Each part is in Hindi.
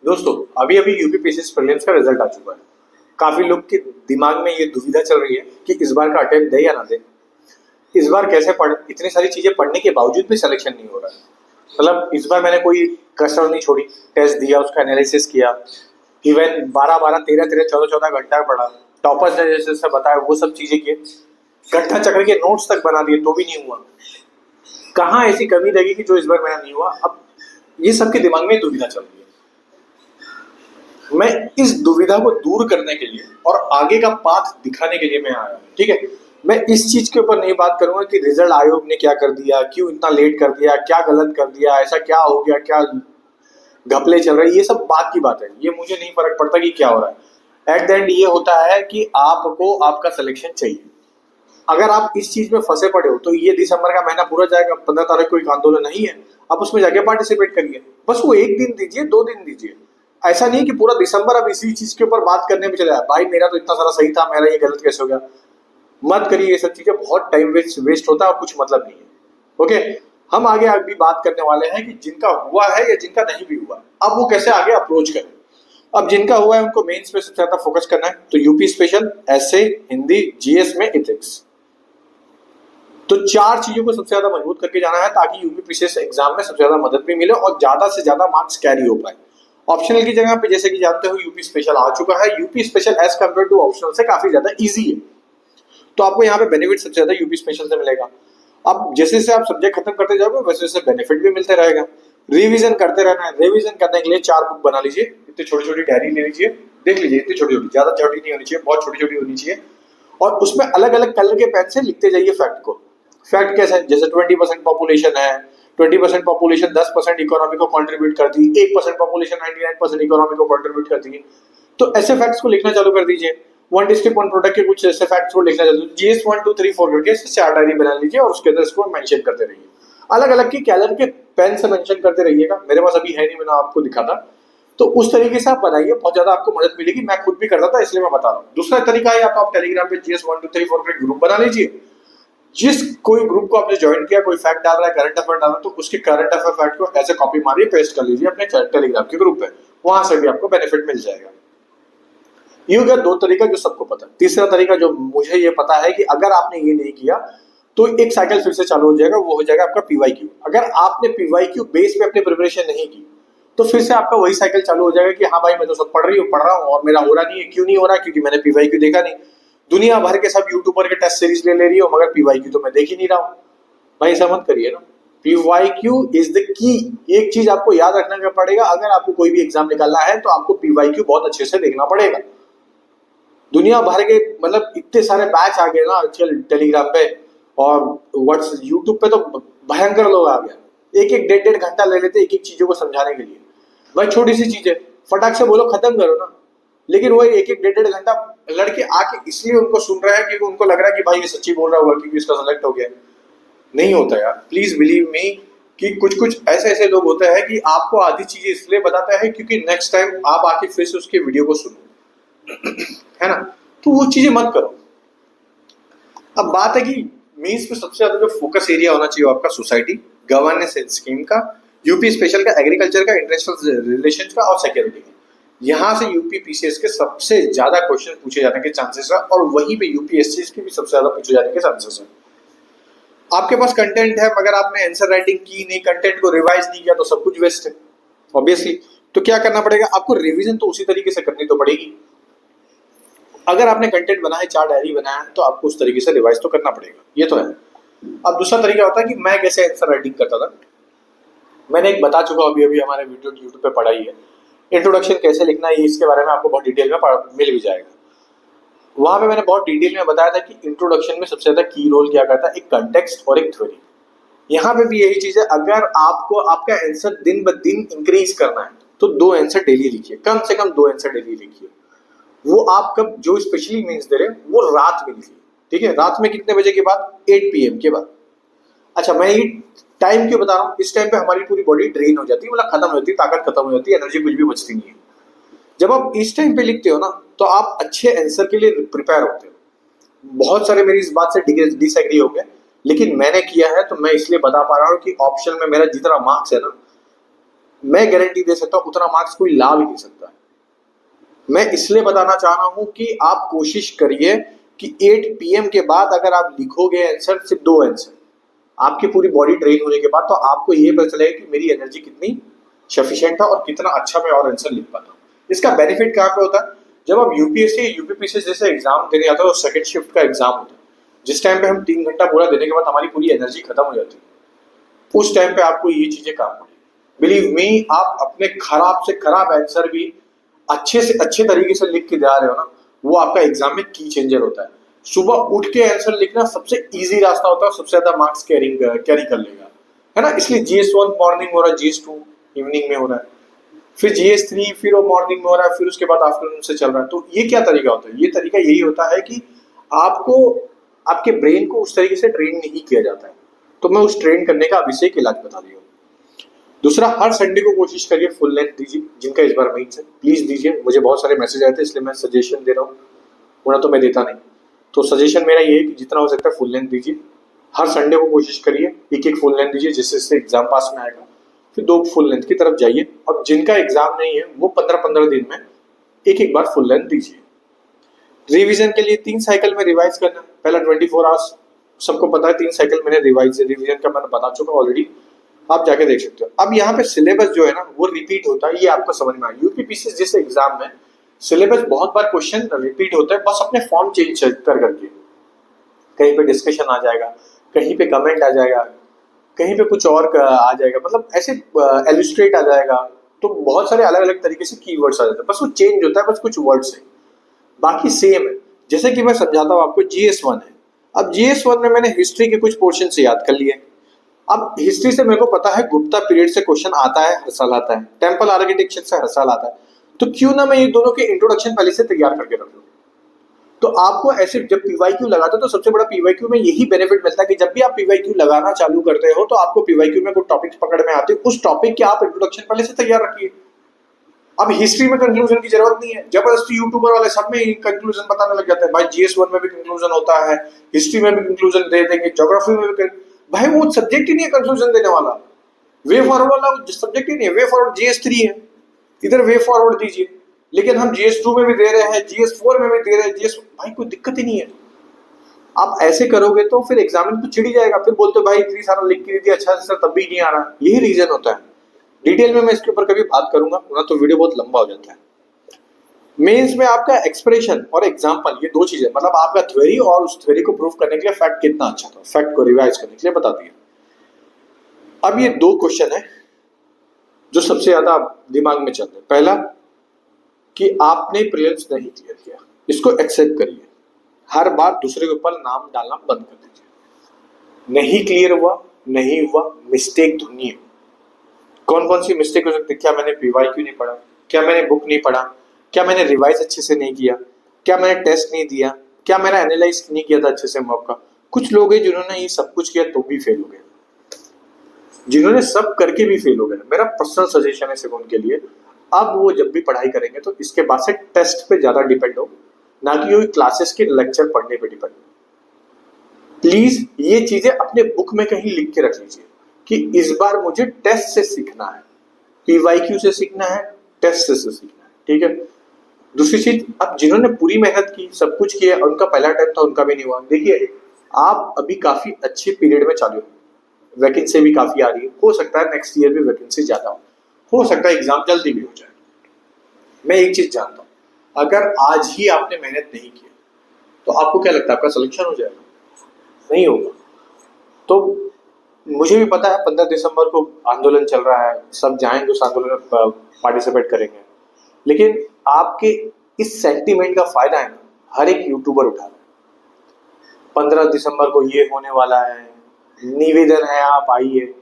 दोस्तों अभी अभी यूपीपीसीएस प्रीलिम्स का रिजल्ट आ चुका है। काफी लोग के दिमाग में ये दुविधा चल रही है कि इस बार का अटेम्प्ट दे या ना दे, इस बार कैसे पढ़े। इतनी सारी चीजें पढ़ने के बावजूद भी सिलेक्शन नहीं हो रहा है। मतलब इस बार मैंने कोई कसर नहीं छोड़ी, टेस्ट दिया, उसका एनालिसिस किया, इवन 12-12, 13-13, 14-14 घंटा पढ़ा, टॉपर्स ने जैसे जैसे बताया वो सब चीजें किए, घंटा चक्र के नोट्स तक बना दिए, तो भी नहीं हुआ। कहाँ ऐसी कमी लगी कि जो इस बार मेरा नहीं हुआ। अब ये सबके दिमाग में दुविधा चल रही है। मैं इस दुविधा को दूर करने के लिए और आगे का पाथ दिखाने के लिए मैं आया हूं। ठीक है, मैं इस चीज के ऊपर नहीं बात करूंगा कि रिजल्ट आयोग ने क्या कर दिया, क्यों इतना लेट कर दिया, क्या गलत कर दिया, ऐसा क्या हो गया, क्या घपले चल रहे, ये सब बात की बात है। ये मुझे नहीं फर्क पड़ता कि क्या हो रहा है। एट द एंड ये होता है कि आपको आपका सिलेक्शन चाहिए। अगर आप इस चीज में फंसे पड़े हो तो ये दिसंबर का महीना पूरा जाएगा, 15 तारीख को एक आंदोलन नहीं है, आप उसमें जाके पार्टिसिपेट करिए। बस वो एक दिन दीजिए, 2 दिन दीजिए। ऐसा नहीं कि पूरा दिसंबर अब इसी चीज के ऊपर बात करने में चला जाए, भाई मेरा तो इतना सारा सही था, मेरा ये गलत कैसे हो गया। मत करिए ये सब चीजें, बहुत टाइम वेस्ट होता है और कुछ मतलब नहीं है। ओके, हम आगे अभी बात करने वाले हैं कि जिनका हुआ है या जिनका नहीं भी हुआ, अब वो कैसे आगे अप्रोच करें। अब जिनका हुआ है उनको मेंस पे सबसे ज्यादा फोकस करना है, तो UP special, essay, Hindi, GS में एथिक्स, तो 4 चीजों को सबसे ज्यादा मजबूत करके जाना है ताकि यूपीपीसीएस एग्जाम में सबसे ज्यादा मदद भी मिले और ज्यादा से ज्यादा मार्क्स कैरी हो पाए। ऑप्शनल की जगह पे जैसे कि जानते हो यूपी स्पेशल आ चुका है। UP special as compare to optional से काफी ज्यादा इजी है, तो आपको यहाँ पे बेनिफिट सबसे ज्यादा यूपी स्पेशल से मिलेगा। अब जैसे जैसे आप सब्जेक्ट खत्म करते जाओगे वैसे वैसे बेनिफिट भी मिलते रहेगा। रिवीजन करते रहना है। रिवीजन करने के लिए 4 बुक बना लीजिए, इतनी छोटी छोटी डायरी ले लीजिए, देख लीजिए, इतनी छोटी छोटी, ज्यादा छोटी नहीं होनी चाहिए, बहुत छोटी छोटी होनी चाहिए। और उसमें अलग अलग कलर के पेन से लिखते जाइए फैक्ट को। फैक्ट कैसा है, जैसे 20% पॉपुलेशन है, 20% पॉपुलेशन 10% इकोनॉमी को कंट्रीब्यूट करती है, 1% पॉपुलेशन 99% इकोनॉमी को कंट्रीब्यूट करती है, तो ऐसे फैक्ट्स को लिखना चालू कर दीजिए। 1:1 प्रोडक्ट के कुछ ऐसे फैक्ट्स को लिखना चालू, जीएस 1 2 3 4 करके 4 डायरी बना लीजिए और उसके अंदर इसको मेंशन करते रहिए। अलग अलग की कलर के पेन से मेंशन करते रहिएगा। मेरे पास अभी है नहीं, मैंने आपको दिखाता, तो उस तरीके से आप बनाइए, बहुत ज्यादा आपको मदद मिलेगी। मैं खुद भी करता था इसलिए मैं बता रहा हूँ। दूसरा तरीका है, या तो आप टेलीग्राम पे जीएस 1 2 3 4 का ग्रुप बना लीजिए। जिस कोई ग्रुप को आपने ज्वाइन किया, कोई फैक्ट डाल रहा है, करंट अफेयर डाल रहा है, तो उसके करंट अफेयर फैक्ट को ऐसे कॉपी मारिए, पेस्ट कर लीजिए अपने टेलीग्राम के ग्रुप पे, वहां से भी आपको बेनिफिट मिल जाएगा। ये हो गया 2 तरीका जो सबको पता है। तीसरा तरीका जो मुझे ये पता है कि अगर आपने ये नहीं किया तो एक साइकिल फिर से चालू हो जाएगा, वो हो जाएगा आपका पीवाईक्यू। अगर आपने पीवाईक्यू बेस पे अपनी प्रिपरेशन नहीं की तो फिर से आपका वही साइकिल चालू हो जाएगा कि हाँ भाई मैं तो सब पढ़ रहा हूँ और मेरा हो रहा नहीं है। क्यों नहीं हो रहा? क्योंकि मैंने पीवाईक्यू देखा नहीं। दुनिया भर के सब यूट्यूबर के टेस्ट सीरीज ले रही हो, मगर पीवाईक्यू तो मैं देख ही नहीं रहा हूँ। भाई ऐसा मत करिए ना। PYQ is the key. एक चीज आपको याद रखना पड़ेगा, अगर आपको कोई भी एग्जाम निकालना है तो आपको पीवाईक्यू बहुत अच्छे से देखना पड़ेगा। दुनिया भर के मतलब इतने सारे बैच आ गए ना आजकल टेलीग्राम पे और व्हाट्स यूट्यूब पे, तो भयंकर लोग आ गए। एक एक 1.5 घंटा ले लेते एक एक चीजों को समझाने के लिए। भाई छोटी सी चीज है, फटाक से बोलो, खत्म करो ना। लेकिन वो एक एक 1.5 घंटा लड़के आके इसलिए उनको सुन रहे हैं क्योंकि उनको लग रहा है कि भाई ये सच्ची बोल रहा होगा क्योंकि इसका सेलेक्ट हो गया। नहीं होता यार, प्लीज बिलीव मी कि कुछ कुछ ऐसे ऐसे लोग होते हैं कि आपको आधी चीजें इसलिए बताते हैं क्योंकि नेक्स्ट टाइम आप आके फिर से उसके वीडियो को सुनो, है ना। तो वो चीजें मत करो। अब बात है कि मीन्स पे सबसे ज्यादा जो फोकस एरिया होना चाहिए आपका सोसाइटी, गवर्नेंस स्कीम का, यूपी स्पेशल का, एग्रीकल्चर का, इंटरनेशनल रिलेशंस का और सिक्योरिटी का। यहाँ से यूपी पीसीएस के सबसे ज्यादा क्वेश्चन पूछे जाने के चांसेस है और वहीं पे यूपीएससी के भी सबसे ज्यादा पूछे जाने के चांसेस है। आपके पास कंटेंट है मगर आपने आंसर राइटिंग की नहीं, कंटेंट को रिवाइज नहीं किया, तो सब कुछ वेस्ट है ऑब्वियसली। तो क्या करना पड़ेगा आपको? रिवीजन तो उसी तरीके से करनी तो पड़ेगी। अगर आपने कंटेंट बनाया, 4 डायरी बनाया है, तो आपको उस तरीके से रिवाइज तो करना पड़ेगा, ये तो है। अब दूसरा तरीका होता है कि मैं कैसे आंसर राइटिंग करता था। मैंने एक बता चुका अभी अभी हमारे वीडियो यूट्यूब पे पढ़ाई है, इंट्रोडक्शन कैसे लिखना है, इसके बारे में आपको बहुत डिटेल में मिल भी जाएगा। वहां पे मैंने बहुत डिटेल में बताया था कि इंट्रोडक्शन में सबसे ज्यादा की रोल क्या करता है, एक कंटेक्स्ट और एक थ्योरी। यहाँ पे भी यही चीज है, अगर आपको आपका आंसर दिन ब दिन इंक्रीज करना है तो 2 आंसर डेली लिखिए, कम से कम 2 आंसर डेली लिखिए। वो आप कब जो स्पेशली मीन्स दे रहे हैं वो रात में लिखिए, ठीक है। रात में कितने बजे के बाद? 8 PM के बाद। अच्छा, मैं ये टाइम क्यों बता रहा हूँ? इस टाइम पे हमारी पूरी बॉडी ड्रेन हो जाती है, मतलब खत्म हो जाती है, ताकत खत्म हो जाती है, एनर्जी कुछ भी बचती नहीं है। जब आप इस टाइम पे लिखते हो ना तो आप अच्छे आंसर के लिए प्रिपेयर होते हो। बहुत सारे मेरी इस बात से डिसएग्री हो गए, लेकिन मैंने किया है तो मैं इसलिए बता पा रहा हूँ कि ऑप्शन में मेरा जितना मार्क्स है ना, मैं गारंटी दे सकता हूं उतना मार्क्स कोई ला भी नहीं सकता है। मैं इसलिए बताना चाह रहा हूं कि आप कोशिश करिए कि 8 PM के बाद अगर आप लिखोगे आंसर, सिर्फ 2 आंसर, आपकी पूरी बॉडी ट्रेन होने के बाद, तो आपको ये पता चलेगा कि मेरी एनर्जी कितनी सफिशिएंट है और कितना अच्छा मैं और आंसर लिख पाता हूँ। इसका बेनिफिट कहाँ पे होता है? जब आप यूपीएससी यूपीपीसी जैसे एग्जाम देने जाते हो, सेकंड शिफ्ट का एग्जाम होता है, जिस टाइम पे हम 3 घंटा पूरा देने के बाद हमारी पूरी एनर्जी खत्म हो जाती है, उस टाइम पे आपको ये चीजें काम आएगी। बिलीव मी, आप अपने खराब से खराब आंसर भी अच्छे से अच्छे तरीके से लिख के जा रहे हो ना, वो आपका एग्जाम में की चेंजर होता है। सुबह उठ के आंसर लिखना सबसे इजी रास्ता होता है, सबसे ज्यादा मार्क्स कैरी कर लेगा, है ना। इसलिए GS1 मॉर्निंग में हो रहा है, GS2 इवनिंग में हो रहा है, फिर GS3 फिर वो मॉर्निंग में हो रहा है, फिर उसके बाद आफ्टरनून से चल रहा है। तो ये क्या तरीका होता है? ये तरीका यही होता है कि आपको आपके ब्रेन को उस तरीके से ट्रेन नहीं किया जाता है। तो मैं उस ट्रेन करने का अभी से एक इलाज बता दिया। दूसरा, हर संडे को कोशिश करिए फुल लेंथ दीजिए। जिनका इस बार मेंस है प्लीज दीजिए। मुझे बहुत सारे मैसेज आए थे, इसलिए मैं सजेशन दे रहा हूँ, वरना तो मैं देता नहीं। तो सजेशन मेरा ये है कि जितना हो सकता है फुल लेंथ दीजिए। हर संडे को कोशिश करिए एक एक फुल लेंथ दीजिए, जिससे एग्जाम पास में आएगा। फिर 2 फुल लेंथ की तरफ जाइए। और जिनका एग्जाम नहीं है वो 15-15 दिन में एक एक बार फुल लेंथ दीजिए। रिवीजन के लिए 3 साइकिल में रिवाइज करना। पहला 24 आवर्स, सबको पता है 3 साइकिल मैंने रिवीजन का मैंने बता चुका ऑलरेडी, आप जाके देख सकते हो। अब यहाँ पे सिलेबस जो है ना वो रिपीट होता है, ये आपको समझ में आया। यूपीपीसी जैसे एग्जाम में सिलेबस बहुत बार क्वेश्चन रिपीट होता है, बस अपने फॉर्म चेंज कर करके। कहीं पे डिस्कशन आ जाएगा, कहीं पे कमेंट आ जाएगा, कहीं पे कुछ और आ जाएगा, मतलब ऐसे एलिस्ट्रेट आ जाएगा। तो बहुत सारे अलग अलग तरीके से कीवर्ड्स आ जाते हैं, बस वो चेंज होता है, बस कुछ वर्ड्स है, बाकी सेम है। जैसे कि मैं समझाता हूँ आपको, GS1 है। अब GS1 में मैंने हिस्ट्री के कुछ पोर्शन से याद कर लिए। अब हिस्ट्री से मेरे को पता है गुप्ता पीरियड से क्वेश्चन आता है, हर साल आता है। टेम्पल आर्किटेक्चर से हर साल आता है। तो क्यों ना मैं ये दोनों के इंट्रोडक्शन पहले से तैयार करके रख लूं। तो आपको ऐसे जब पीवाईक्यू लगाते हो तो सबसे बड़ा पीवाईक्यू में यही बेनिफिट मिलता है कि जब भी आप पीवाईक्यू लगाना चालू करते हो तो आपको पीवाईक्यू में कोई टॉपिक्स पकड़ में आते हैं, उस टॉपिक के आप इंट्रोडक्शन पहले से तैयार रखिए। अब हिस्ट्री में कंक्लूजन की जरूरत नहीं है। जबरदस्ती यूट्यूबर वाले सब में कंक्लूजन बताने लग जाते हैं। भाई GS1 में भी कंक्लूजन होता है, हिस्ट्री में भी कंक्लूजन दे देंगे, ज्योग्राफी में भी। भाई वो सब्जेक्ट ही नहीं है कंक्लूजन देने वाला, वे फॉरवर्ड वाला सब्जेक्ट ही नहीं है। वे फॉरवर्ड GS3 है, इधर वे फॉरवर्ड दीजिए। लेकिन हम GS2 में भी दे रहे हैं, GS4 में भी दे रहे हैं, भाई कोई दिक्कत ही नहीं है। आप ऐसे करोगे तो फिर एग्जामिन तो चिढ़ जाएगा, फिर बोलते भाई इतनी सारा लिख के दे दिया, अच्छा सर तब भी नहीं आ रहा। यही रीजन होता है। डिटेल में मैं इसके ऊपर कभी बात करूंगा, ना तो वीडियो बहुत लंबा हो जाता है। मेंस में आपका एक्सप्रेशन और एग्जाम्पल, ये 2 चीजें, मतलब आपका थ्योरी और उस थ्योरी को प्रूव करने के लिए फैक्ट कितना अच्छा था, फैक्ट को रिवाइज करने के लिए बता दिया। अब ये 2 क्वेश्चन है जो सबसे ज्यादा दिमाग में चलते हैं। पहला कि आपने प्रीलिम्स नहीं क्लियर किया, इसको एक्सेप्ट करिए। हर बार दूसरे के ऊपर नाम डालना बंद कर दीजिए। नहीं क्लियर हुआ, नहीं हुआ, मिस्टेक ढूंढिए। कौन कौन सी मिस्टेक हो सकती है? क्या मैंने पीवाईक्यू नहीं पढ़ा, क्या मैंने बुक नहीं पढ़ा, क्या मैंने रिवाइज अच्छे से नहीं किया, क्या मैंने टेस्ट नहीं दिया, क्या मैंने एनालाइज नहीं किया था अच्छे से मॉक का। कुछ लोग हैं जिन्होंने ये सब कुछ किया तो भी फेल हो गए, जिन्होंने सब करके भी फेल हो गए। मेरा पर्सनल सजेशन है सिर्फ उनके लिए, अब वो जब भी पढ़ाई करेंगे तो इसके बाद से टेस्ट पे ज्यादा डिपेंड हो, ना कि वो क्लासेस के लेक्चर पढ़ने पे डिपेंड हो। प्लीज ये चीजें अपने बुक में कहीं लिख के रख लीजिए कि इस बार मुझे टेस्ट से सीखना है, पीवाईक्यू से सीखना है, टेस्ट से सीखना है, ठीक है। दूसरी चीज, अब जिन्होंने पूरी मेहनत की, सब कुछ किया, उनका पहला अटेम्प्ट था, उनका भी नहीं हुआ। देखिए आप अभी काफी अच्छे पीरियड में चालू हो, वैकेंसी भी काफी आ रही है, हो सकता है नेक्स्ट ईयर भी वैकेंसी ज्यादा हो सकता है एग्जाम जल्दी भी हो जाए। मैं एक चीज जानता हूँ, अगर आज ही आपने मेहनत नहीं की तो आपको क्या लगता है आपका सिलेक्शन हो जाएगा? नहीं होगा। तो मुझे भी पता है 15 दिसंबर को आंदोलन चल रहा है, सब जाएंगे उस आंदोलन में पार्टिसिपेट करेंगे, लेकिन आपके इस सेंटीमेंट का फायदा है ना हर एक यूट्यूबर उठा रहा है। 15 दिसंबर को ये होने वाला है, निवेदन है आप आइए,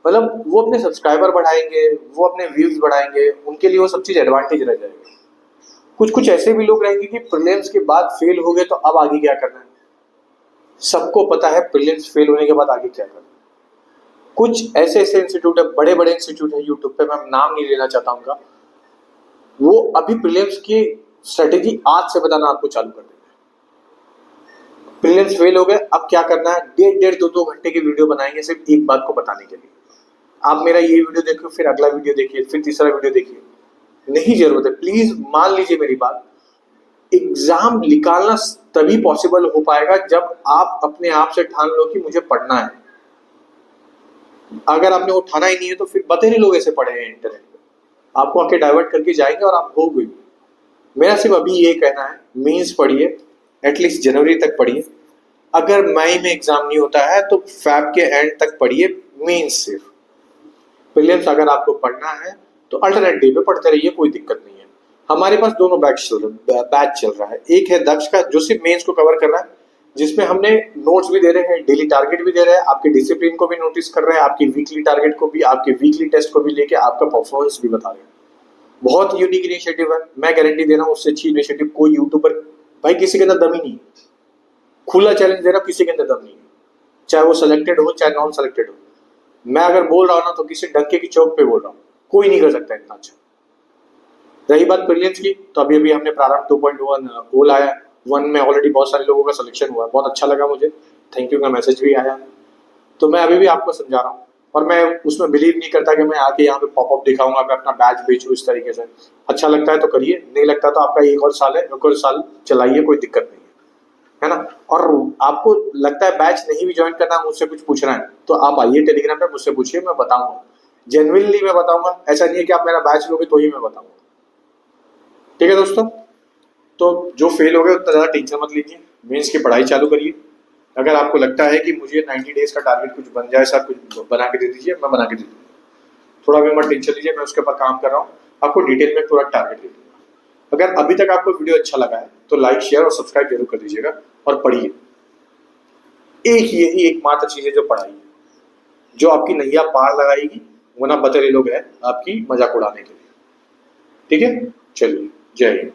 मतलब वो अपने सब्सक्राइबर बढ़ाएंगे, वो अपने व्यूज बढ़ाएंगे, उनके लिए वो सब चीज एडवांटेज रह जाएगी। कुछ ऐसे भी लोग रहेंगे कि प्रीलिम्स के बाद फेल हो गए तो अब आगे क्या करना है। सबको पता है प्रीलिम्स फेल होने के बाद आगे क्या करना है। कुछ ऐसे इंस्टीट्यूट है, बड़े बड़े इंस्टीट्यूट है यूट्यूब पे, मैं नाम नहीं लेना चाहता उनका, वो अभी प्रीलिम्स की स्ट्रेटेजी आज से बताना आपको चालू कर देंगे। प्रीलिम्स फेल हो गए, अब क्या करना है, 1.5-2 घंटे की वीडियो बनाएंगे सिर्फ एक बात को बताने के लिए। आप मेरा ये वीडियो देखो, फिर अगला वीडियो देखिए, फिर तीसरा वीडियो देखिए, नहीं जरूरत है। प्लीज मान लीजिए मेरी बात, एग्जाम निकालना तभी पॉसिबल हो पाएगा जब आप अपने आप से ठान लो कि मुझे पढ़ना है। अगर आपने वो ठाना ही नहीं है तो फिर बतेरे लोग ऐसे पढ़े हैं इंटरनेट पे, आपको आके डाइवर्ट करके जाएंगे और आप हो गई। मेरा सिर्फ अभी ये कहना है, मेंस पढ़िए, एटलीस्ट जनवरी तक पढ़िए। अगर मई में एग्जाम नहीं होता है तो फैब के एंड तक पढ़िए मेंस सिर्फ। प्रीलिम्स अगर आपको पढ़ना है तो अल्टरनेट डे पे पढ़ते रहिए, कोई दिक्कत नहीं है। हमारे पास दोनों बैच चल रहा है। एक है दक्ष का जो सिर्फ मेंस को कवर कर रहा है, जिसमें हमने नोट्स भी दे रहे हैं, डेली टारगेट भी दे रहे हैं, आपके डिसिप्लिन को भी नोटिस कर रहे हैं, आपकी वीकली टारगेट को भी, आपके वीकली टेस्ट को भी लेके आपका परफॉर्मेंस भी बता रहे हैं। बहुत यूनिक इनिशिएटिव है, मैं गारंटी दे रहा हूँ उससे अच्छी इनिशिएटिव कोई यूट्यूबर, भाई किसी के अंदर दम ही नहीं। खुला चैलेंज दे रहा हूँ, किसी के अंदर दम नहीं है, चाहे वो सिलेक्टेड हो चाहे नॉन सिलेक्टेड हो। मैं अगर बोल रहा हूँ ना तो किसी डंके की चौक पे बोल रहा हूँ, कोई नहीं कर सकता इतना अच्छा। रही बात प्रीलिम्स की, तो अभी अभी हमने प्रारंभ 2.1 वो लाया, 1 में ऑलरेडी बहुत सारे लोगों का सिलेक्शन हुआ, बहुत अच्छा लगा मुझे, थैंक यू का मैसेज भी आया। तो मैं अभी भी आपको समझा रहा हूँ, और मैं उसमें बिलीव नहीं करता कि मैं आके यहाँ पे पॉपअप दिखाऊंगा, मैं अपना बैच बेचूँ इस तरीके से। अच्छा लगता है तो करिए, नहीं लगता तो आपका एक और साल है, एक और साल चलाइए, कोई दिक्कत नहीं है ना। और आपको लगता है बैच नहीं भी ज्वाइन करना, मुझसे कुछ पूछना है तो आप आइए टेलीग्राम पे, मुझसे पूछिए, मैं बताऊंगा, जेन्युइनली मैं बताऊंगा। ऐसा नहीं है कि आप मेरा बैच लोगे तो ही मैं बताऊंगा। ठीक है दोस्तों, तो जो फेल हो गए उतना ज़्यादा टेंशन मत लीजिए, मेंस की पढ़ाई चालू करिए। अगर आपको लगता है कि मुझे 90 डेज का टारगेट कुछ बन जाए, सर कुछ बना के दे दीजिए, मैं बना के दे दूँगा। थोड़ा भी मत टेंशन लीजिए, मैं उसके ऊपर काम कर रहा हूँ, आपको डिटेल में पूरा टारगेट दे दूँगा। अगर अभी तक आपको वीडियो अच्छा लगा है तो लाइक शेयर और सब्सक्राइब जरूर कर दीजिएगा और पढ़िए। एक यही एकमात्र चीज़ है जो पढ़ाई है, जो आपकी नैया पार लगाएगी, वरना बतेरे लोग हैं आपकी मजाक उड़ाने के लिए। ठीक है, चलिए, जय हिंद।